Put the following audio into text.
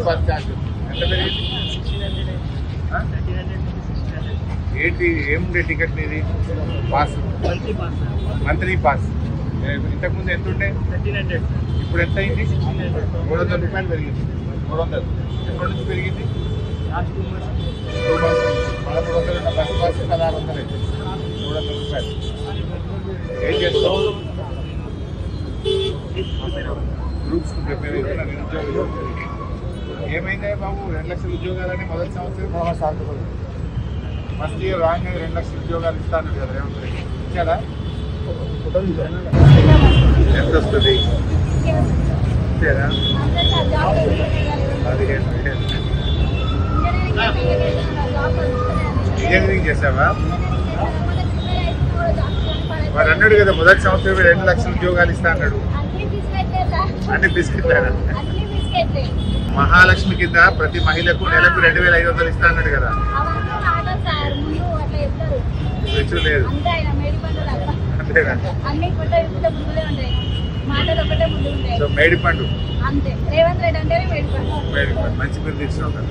Bus charge ఎంత పెరిగింది? ఏంటి ఏముండే టికెట్ నీది? Pass, monthly pass. ఇంతకుముందు ఎంత ఉండే? ఇప్పుడు ఎంత అయింది? 300 రూపాయలు పెరిగింది. 300 ఎప్పటి నుంచి పెరిగింది? 2 months. 1300 ఉన్న బస్ పాస్ 1600 అయితే 300 రూపాయలు. ఏం చేస్తావు? గ్రూప్స్కి ప్రిపేర్ అవుతున్నా నిరుద్యోగులు. ఏమైందా బాబు? 2 లక్షల ఉద్యోగాలని మొదటి సంవత్సరం ఫస్ట్ ఇయర్ రాగానే 2 లక్షల ఉద్యోగాలు ఇస్తాను కదా రేవంత్ రెడ్డి. ఇచ్చాడా? ఎంత వస్తుంది? ఇచ్చారా? 15,000. ఇంజనీరింగ్ చేసావా? వాడు అన్నాడు కదా మొదటి సంవత్సరం 2 లక్షల ఉద్యోగాలు ఇస్తా అన్నాడు. అన్ని బిస్కెట్లేనా? మహాలక్ష్మి కింద ప్రతి మహిళకు నెలకు 2,500 ఇస్తా అన్నాడు కదా. లేదు అంతేనా? సో మేడిపండు, రేవంత్ రెడ్డి అంటే మేడిపండు మంచి పేరు తీసుకున్నాం.